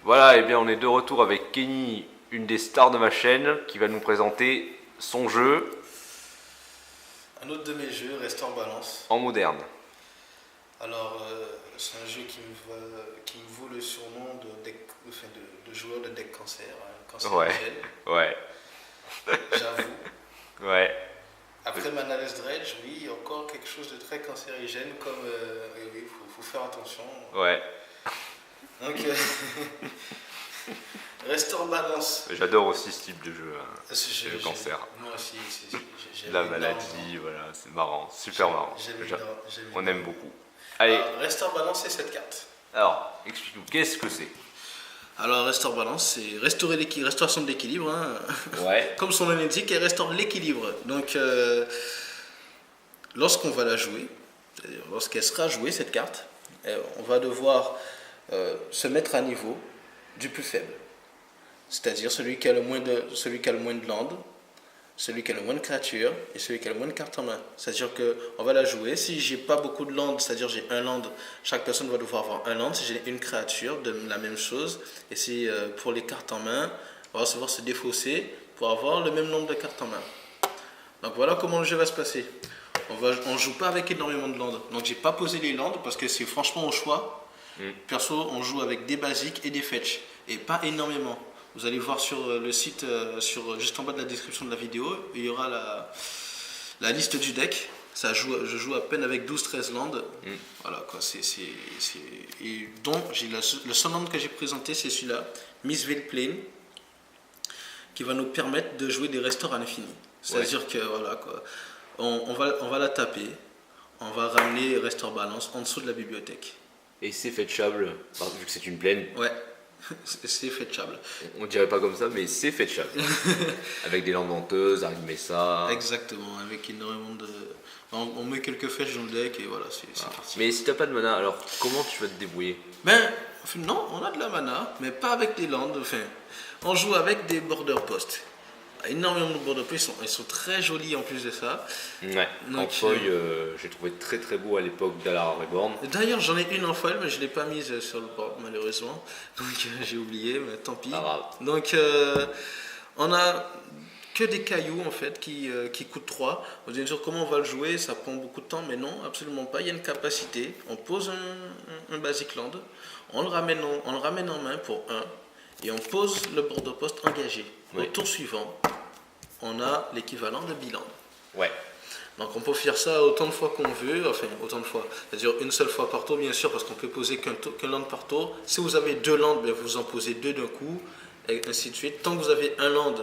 Voilà, et bien on est de retour avec Kenny, une des stars de ma chaîne, qui va nous présenter son jeu Un autre de mes jeux, Restaurant Balance. en moderne. Alors, c'est un jeu qui me vaut le surnom de joueur de deck cancer, hein, cancérigène, Ouais, j'avoue. ouais. Après Manales Dredge, oui, il y a encore quelque chose de très cancérigène, comme oui, faut faire attention. Ouais, Donc, Restaurant Balance. j'adore aussi ce type de jeu, hein. Le J'ai- cancer. Moi aussi, j'aime La énormément. maladie, voilà, c'est marrant, super marrant. J'aime On aime énormément. beaucoup. Allez, Restaurant Balance, c'est cette carte. alors, explique-nous, qu'est-ce que c'est? Alors, Restaurant Balance, c'est restauration de l'équilibre, hein. Ouais, Comme son nom l'indique, elle restaure l'équilibre. Donc, lorsqu'on va la jouer, c'est-à-dire lorsqu'elle sera jouée, cette carte, on va devoir se mettre à niveau du plus faible. C'est-à-dire celui qui a le moins de land, celui qui a le moins de créatures et celui qui a le moins de cartes en main. C'est-à-dire qu'on va la jouer. Si j'ai pas beaucoup de land, c'est-à-dire j'ai un land, chaque personne va devoir avoir un land. Si j'ai une créature, de la même chose. Et si pour les cartes en main, on va devoir se défausser pour avoir le même nombre de cartes en main. Donc voilà comment le jeu va se passer. On joue pas avec énormément de land. Donc j'ai pas posé les lands parce que c'est franchement au choix. Perso, on joue avec des basiques et des fetch. Et pas énormément. Vous allez voir sur le site, juste en bas de la description de la vidéo, il y aura la liste du deck. Je joue à peine avec 12-13 landes. Voilà quoi, et donc, le seul land que j'ai présenté, c'est celui-là, Mistveil Plain, qui va nous permettre de jouer des restores à l'infini. C'est-à-dire que voilà quoi, on va la taper, on va ramener Restore Balance en dessous de la bibliothèque. et c'est fetchable, vu que c'est une plaine. Ouais, c'est fetchable. On dirait pas comme ça, mais c'est fetchable. Avec des landes venteuses, Arimessa. Exactement, avec énormément de... On met quelques flèches dans le deck et voilà, c'est parti. Mais si t'as pas de mana, alors comment tu vas te débrouiller? Ben, non, on a de la mana, mais pas avec des landes. Enfin, on joue avec des border posts. Énormément de border posts, ils sont très jolis en plus de ça. Ouais, Donc, en feuille, j'ai trouvé très très beau à l'époque d'Alara Reborn. D'ailleurs, j'en ai une en foil, mais je ne l'ai pas mise sur le board, malheureusement. Donc, j'ai oublié, mais tant pis. Pas grave. Donc, on a que des cailloux, en fait, qui coûtent 3. Vous allez me dire comment on va le jouer, ça prend beaucoup de temps, mais non, absolument pas. Il y a une capacité. On pose un basic land, on le ramène en main pour 1, et on pose le border post engagé. Au tour suivant, on a l'équivalent de bilan. Ouais. Donc on peut faire ça autant de fois qu'on veut, enfin autant de fois, c'est-à-dire une seule fois par tour bien sûr, parce qu'on peut poser qu'un land par tour. Si vous avez 2 lands, bien, vous en posez 2 d'un coup, et ainsi de suite. Tant que vous avez un land,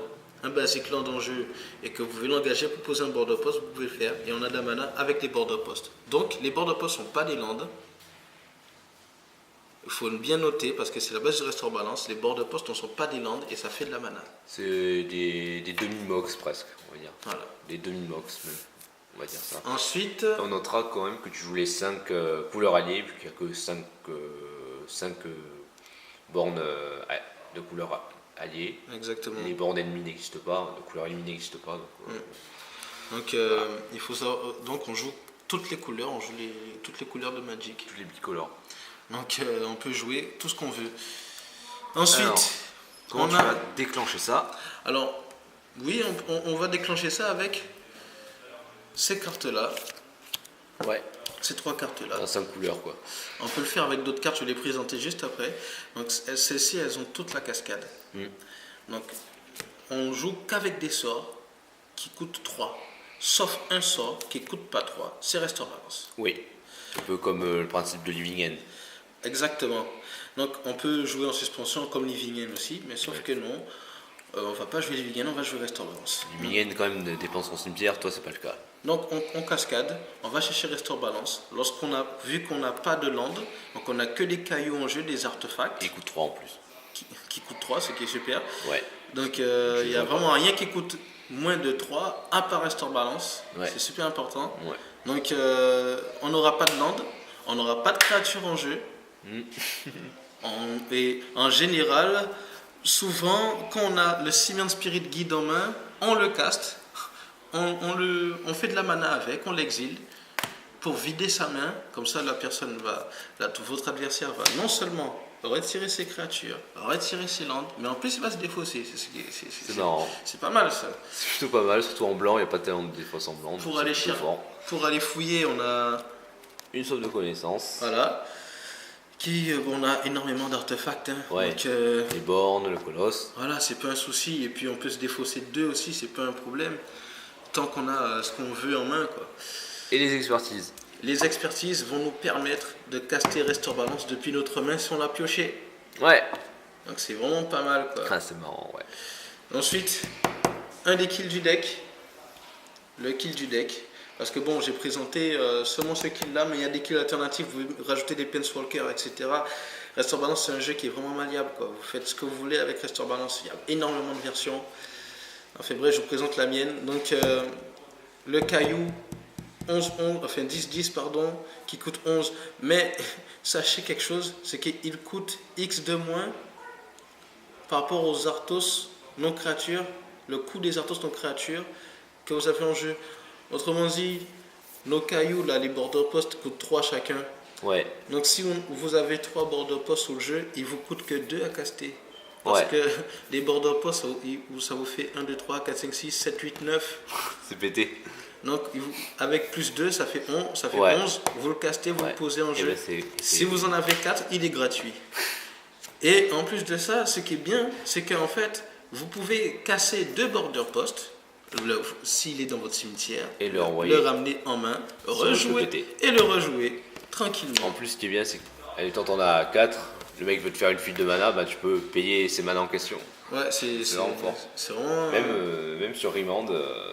un basic land en jeu, et que vous pouvez l'engager pour poser un border post, vous pouvez le faire. Et on a de la mana avec les border posts. Donc les border posts ne sont pas des lands. Il faut bien noter, parce que c'est la base du Restore Balance, les border posts ne sont pas des lands, et ça fait de la mana. C'est des demi-mox presque, on va dire. Voilà. Des demi-mox même, on va dire ça. Ensuite, On notera quand même que tu joues les 5 couleurs alliées, vu qu'il n'y a que 5 bornes de couleurs alliées. exactement. Les bornes ennemies n'existent pas, de couleurs ennemies n'existent pas. Donc, il faut savoir, donc on joue toutes les couleurs, on joue toutes les couleurs de Magic. Tous les bicolores. Donc on peut jouer tout ce qu'on veut. Ensuite, Alors, comment tu vas déclencher ça? alors oui, on va déclencher ça avec ces cartes-là. Ouais. Ces 3 cartes-là. En 5 couleurs quoi. On peut le faire avec d'autres cartes, je vais les présenter juste après. Donc celles-ci, elles ont toute la cascade. Donc on joue qu'avec des sorts qui coûtent 3. Sauf un sort qui ne coûte pas 3. C'est Restore Balance. Oui. Un peu comme le principe de Living End. Exactement. Donc on peut jouer en suspension comme Living End aussi, mais sauf que non, on va pas jouer Living End, on va jouer Restore Balance. Living End quand même dépense son cimetière, toi c'est pas le cas. Donc on cascade, on va chercher Restore Balance. Lorsqu'on a vu qu'on n'a pas de land, donc on n'a que des cailloux en jeu, des artefacts. Et il coûte 3 en plus. Qui coûtent 3, ce qui est super. Ouais. Donc il n'y a vraiment rien qui coûte moins de 3, à part Restore Balance. Ouais. C'est super important. Ouais. Donc on n'aura pas de land, on n'aura pas de créatures en jeu. Et en général, souvent, quand on a le Simian Spirit Guide en main, on le caste, on fait de la mana avec, on l'exile pour vider sa main. Comme ça, votre adversaire va non seulement retirer ses créatures, retirer ses landes, mais en plus il va se défausser. C'est marrant. C'est pas mal ça. C'est plutôt pas mal, surtout en blanc, il n'y a pas tellement de défausse en blanc. Pour aller pour aller fouiller, on a une sauve de connaissance. voilà. On a énormément d'artefacts. Hein. Ouais. Donc, les bornes, le colosse. voilà, c'est pas un souci. Et puis on peut se défausser de 2 aussi, c'est pas un problème. Tant qu'on a ce qu'on veut en main, quoi. Et les expertises. Les expertises vont nous permettre de caster Restore Balance depuis notre main si on l'a pioché. Ouais. Donc c'est vraiment pas mal, quoi. Ah, c'est marrant, ouais. Ensuite, un des kills du deck. Le kill du deck. Parce que bon, j'ai présenté seulement ce kill-là, mais il y a des kills alternatifs, vous rajoutez des Planeswalkers, etc. Restore Balance, c'est un jeu qui est vraiment malléable, quoi. Vous faites ce que vous voulez avec Restore Balance, il y a énormément de versions. Enfin bref, je vous présente la mienne. Donc, le caillou, 10-10, pardon, qui coûte 11. Mais sachez quelque chose, c'est qu'il coûte X de moins par rapport aux Arthos non-créatures, le coût des Arthos non-créatures que vous avez en jeu. Autrement dit, nos cailloux, là, les border posts coûtent 3 chacun. Ouais. Donc si vous avez 3 border posts sur le jeu, il vous coûte que 2 à caster. Parce que les border posts, ça vous fait 1, 2, 3, 4, 5, 6, 7, 8, 9. C'est pété. Donc avec plus 2, ça fait 11. Ça fait 11. Vous le castez, vous le posez en jeu. Ben si vous en avez 4, il est gratuit. Et en plus de ça, ce qui est bien, c'est qu'en fait, vous pouvez casser 2 border posts. S'il est dans votre cimetière, et le ramener en main, rejouer et le rejouer tranquillement. En plus, ce qui est bien, c'est que quand on a 4, le mec veut te faire une fuite de mana, bah, tu peux payer ses manas en question. Ouais, c'est vraiment fort. C'est vraiment... Même sur Remand,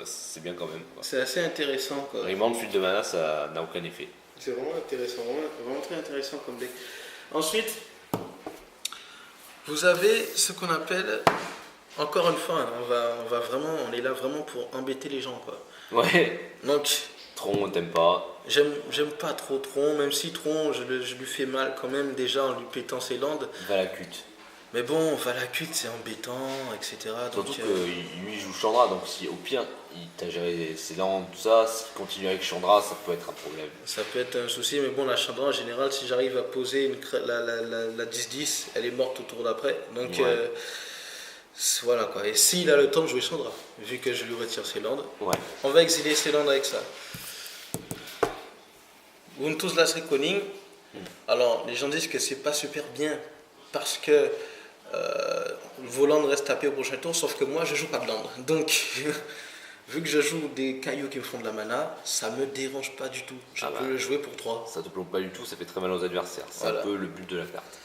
c'est bien quand même. C'est assez intéressant, quoi. Remand, fuite de mana, ça n'a aucun effet. C'est vraiment intéressant, vraiment très intéressant comme deck. Ensuite, vous avez ce qu'on appelle... Encore une fois, on est là vraiment pour embêter les gens, quoi. Ouais. Donc, Tron, t'aimes pas. J'aime pas trop Tron, même si Tron, je lui fais mal quand même déjà en lui pétant ses landes. Valakut. Mais bon, Valakut, c'est embêtant, etc. Surtout que lui il joue Chandra, donc si au pire il t'a géré ses landes, tout ça, s'il continue avec Chandra, ça peut être un problème. Ça peut être un souci, mais bon, la Chandra en général, si j'arrive à poser la 10-10, elle est morte au tour d'après. Donc voilà quoi. Et s'il a le temps de jouer Chandra, vu que je lui retire ses landes, on va exiler ses landes avec ça. Wuntus Last Reckoning. Alors, les gens disent que c'est pas super bien parce que vos landes restent tapées au prochain tour, sauf que moi je joue pas de landes. Donc, vu que je joue des cailloux qui me font de la mana, ça me dérange pas du tout. Je peux le jouer pour 3. Ça te plombe pas du tout, ça fait très mal aux adversaires. C'est un peu le but de la carte.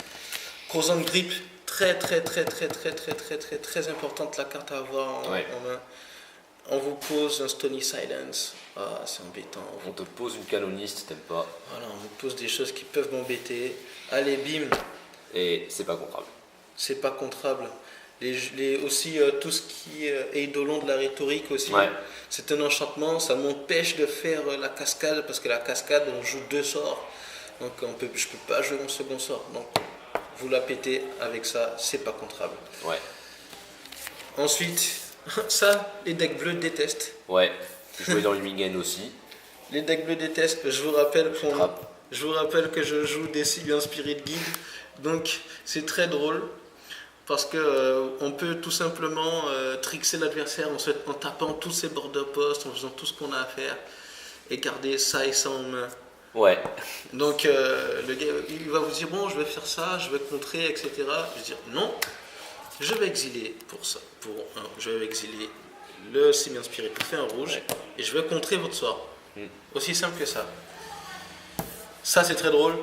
Croissant Grip, très importante la carte à avoir en main. On vous pose un Stony Silence. Ah, c'est embêtant. On te pose une canoniste, t'aimes pas. Voilà, on vous pose des choses qui peuvent m'embêter. Allez, bim. Et c'est pas contrable. C'est pas contrable. Aussi, tout ce qui est eidolon de la rhétorique aussi. C'est un enchantement, ça m'empêche de faire la cascade, parce que la cascade, on joue 2 sorts. Donc je peux pas jouer mon second sort. Donc vous la pétez avec ça, c'est pas contrable. Ensuite, ça, les decks bleus détestent. Jouer dans Lumingen aussi. Les decks bleus détestent. Je vous rappelle que je joue des Sylvian Spirit Guide. Donc c'est très drôle. Parce que on peut tout simplement trickser l'adversaire en tapant tous ses border posts, en faisant tout ce qu'on a à faire. Et garder ça et ça en main. Donc le gars il va vous dire bon, je vais faire ça, je vais contrer, etc. Je vais dire non, je vais exiler pour ça. Je vais exiler le Simian Spirit pour faire un rouge et je vais contrer votre sort. Aussi simple que ça. Ça c'est très drôle.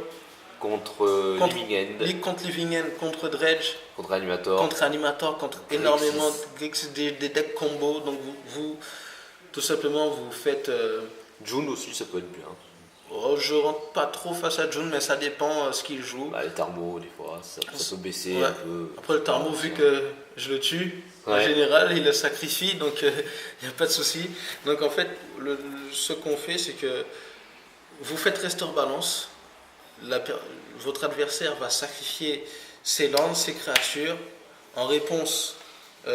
Contre Living End. Contre Living End, contre Dredge. Contre Animator. Contre énormément des decks combo. Donc vous tout simplement vous faites. June aussi, ça peut être bien. Je rentre pas trop face à June, mais ça dépend ce qu'il joue. Les Tarmo, des fois, ça peut baisser un peu. Après le Tarmo, vu que je le tue, en général, il le sacrifie, donc il n'y a pas de souci. Donc en fait, ce qu'on fait, c'est que vous faites Restore Balance. Votre adversaire va sacrifier ses landes, ses créatures. En réponse,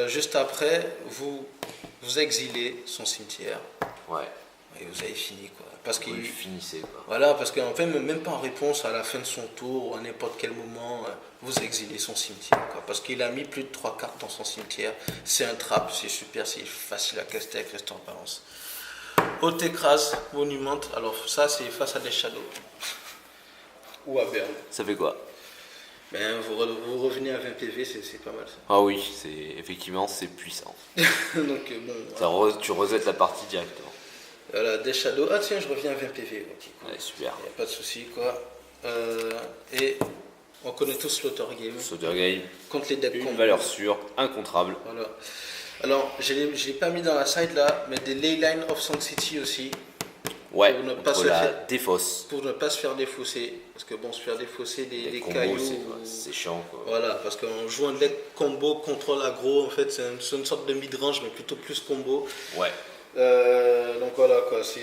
juste après, vous exilez son cimetière. Et vous avez fini, quoi. Parce qu'il Oui, finissez quoi. voilà, parce qu'en fait, même pas en réponse à la fin de son tour, ou à n'importe quel moment, vous exilez son cimetière, quoi. Parce qu'il a mis plus de 3 cartes dans son cimetière. C'est un trap, c'est super, c'est facile à caster avec Restore Balance. Haute écrase, Monument, alors ça c'est face à des shadows. Ou à Burn. Ça fait quoi? Ben, vous revenez à 20 PV, c'est pas mal ça. Ah oui, effectivement c'est puissant. Donc bon, Tu resettes la partie directement. voilà, des shadows. Ah tiens, je reviens à 20 PV. Ok, cool. Ouais, super. Y a pas de souci, quoi. Et on connaît tous Slaughter Game. Slaughter Game, Contre les decks une combos. valeur sûre, incontrable. Voilà. Alors, je l'ai pas mis dans la side là, mais des Leyline of Song City aussi. Ouais, Pour ne pas contre se la faire- défausse. Pour ne pas se faire défausser. Parce que bon, se faire défausser des Combos, cailloux. c'est chiant quoi. Voilà, parce qu'on joue un deck combo, contrôle aggro, en fait, c'est une sorte de mid-range, mais plutôt plus combo. Ouais, Donc voilà, quoi, c'est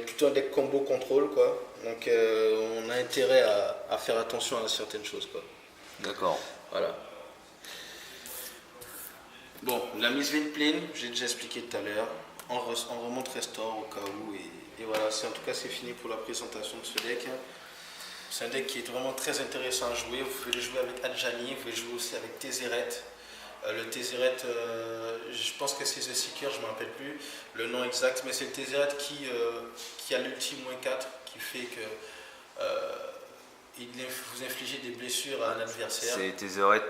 plutôt un deck combo contrôle, quoi. Donc on a intérêt à faire attention à certaines choses, quoi. d'accord. Voilà. Bon, la mise Vein Plane, j'ai déjà expliqué tout à l'heure. On remonte Restore au cas où. Et voilà, en tout cas, c'est fini pour la présentation de ce deck. C'est un deck qui est vraiment très intéressant à jouer. Vous pouvez le jouer avec Adjani, vous pouvez le jouer aussi avec Tézéret. Le Tézéret, je pense que c'est The Seeker, je ne me rappelle plus le nom exact, mais c'est le Tézéret qui a l'ulti -4, qui fait que vous infligez des blessures à un adversaire. C'est Tézéret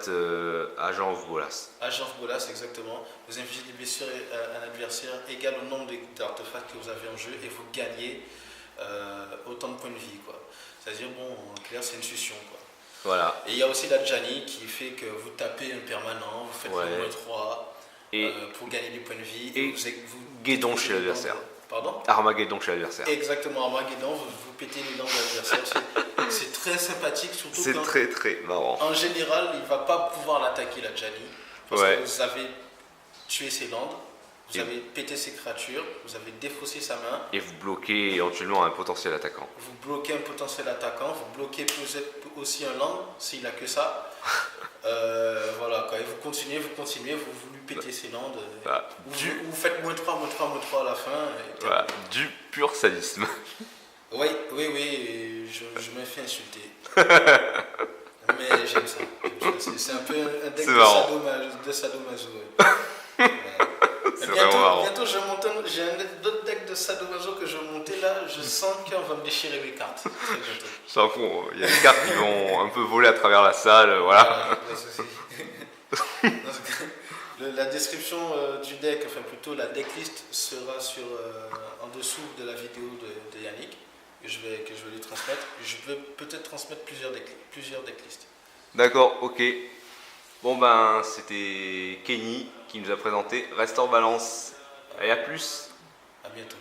Agent of Bolas. Agent of Bolas, exactement. Vous infligez des blessures à un adversaire égal au nombre d'artefacts que vous avez en jeu et vous gagnez autant de points de vie, quoi. C'est-à-dire, bon, en clair, c'est une succion, quoi. Voilà. Et il y a aussi la Jani qui fait que vous tapez un permanent, vous faites Ouais. le -3 Et pour gagner des points de vie. et vous guédon pétez chez les dents l'adversaire. Pardon? Armageddon chez l'adversaire. Exactement, Armageddon, vous pétez les dents de l'adversaire. C'est très sympathique, surtout C'est quand, très très marrant. en général, il ne va pas pouvoir l'attaquer, la Jani. Parce Ouais. que vous avez tué ses landes, vous Et- avez pété ses créatures, vous avez défaussé sa main. Et vous bloquez éventuellement un potentiel attaquant. Vous bloquez un potentiel attaquant, vous bloquez aussi un land s'il n'a que ça. Voilà, quoi. Et vous continuez, vous lui pétez ses landes. Bah, Vous faites -3 à la fin. Et voilà, du pur sadisme. oui, je me fais insulter. Mais j'aime ça. C'est un peu un deck C'est marrant. de sadomaso. Ouais. C'est vraiment marrant. Bientôt, j'ai un autre deck de sadomaso que je vais monter là. Je sens qu'on va me déchirer mes cartes. Très bientôt. Je t'en fous, il y a des cartes qui vont un peu voler à travers la salle, voilà. Voilà, pas de souci. La description du deck, enfin plutôt la decklist sera en dessous de la vidéo de Yannick que je vais lui transmettre. Je peux peut-être transmettre plusieurs decklists. D'accord, ok. Bon ben, c'était Kenny qui nous a présenté Restore Balance. Allez, à plus. À bientôt.